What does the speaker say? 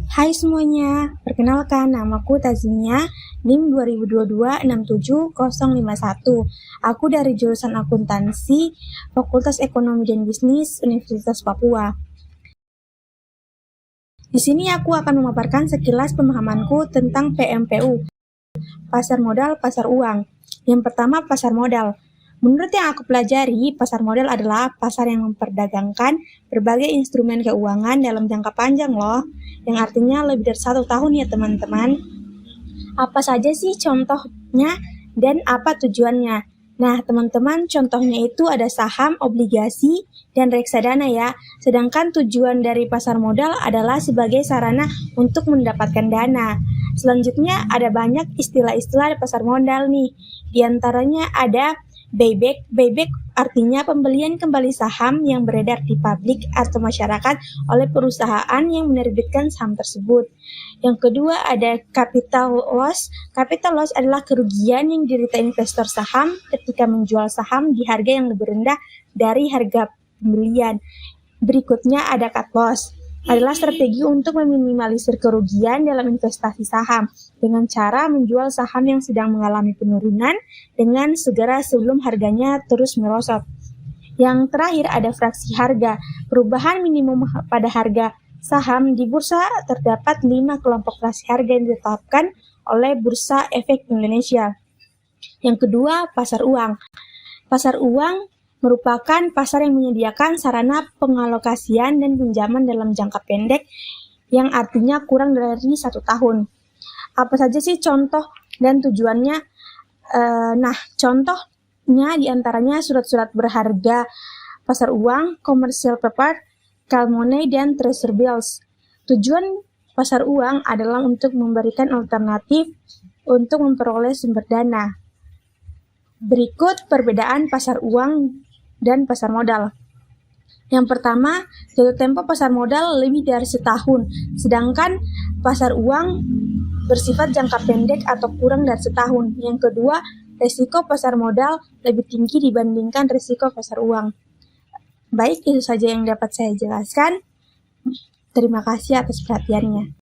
Hai semuanya, perkenalkan namaku Tazmia, NIM 2022-67051. Aku dari jurusan Akuntansi, Fakultas Ekonomi dan Bisnis, Universitas Papua. Di sini aku akan memaparkan sekilas pemahamanku tentang PMPU, pasar modal, pasar uang. Yang pertama, pasar modal. Menurut yang aku pelajari, pasar modal adalah pasar yang memperdagangkan berbagai instrumen keuangan dalam jangka panjang loh, yang artinya lebih dari 1 tahun ya teman-teman. Apa saja sih contohnya dan apa tujuannya? Nah teman-teman, contohnya itu ada saham, obligasi, dan reksadana ya. Sedangkan tujuan dari pasar modal adalah sebagai sarana untuk mendapatkan dana. Selanjutnya ada banyak istilah-istilah di pasar modal nih. Di antaranya ada buyback. Buyback artinya pembelian kembali saham yang beredar di publik atau masyarakat oleh perusahaan yang menerbitkan saham tersebut. Yang kedua ada capital loss. Capital loss adalah kerugian yang diderita investor saham ketika menjual saham di harga yang lebih rendah dari harga pembelian. Berikutnya ada cut loss. Adalah strategi untuk meminimalisir kerugian dalam investasi saham dengan cara menjual saham yang sedang mengalami penurunan dengan segera sebelum harganya terus merosot. Yang terakhir ada fraksi harga. Perubahan minimum pada harga saham di bursa terdapat 5 kelompok fraksi harga yang ditetapkan oleh Bursa Efek Indonesia. Yang kedua, pasar uang. Pasar uang merupakan pasar yang menyediakan sarana pengalokasian dan pinjaman dalam jangka pendek yang artinya kurang dari 1 tahun. Apa saja sih contoh dan tujuannya? Contohnya diantaranya surat-surat berharga pasar uang, commercial paper, call money, dan treasury bills. Tujuan pasar uang adalah untuk memberikan alternatif untuk memperoleh sumber dana. Berikut perbedaan pasar uang dan pasar modal. Yang pertama, jatuh tempo pasar modal lebih dari 1 tahun, sedangkan pasar uang bersifat jangka pendek atau kurang dari 1 tahun. Yang kedua, risiko pasar modal lebih tinggi dibandingkan risiko pasar uang. Baik, itu saja yang dapat saya jelaskan. Terima kasih atas perhatiannya.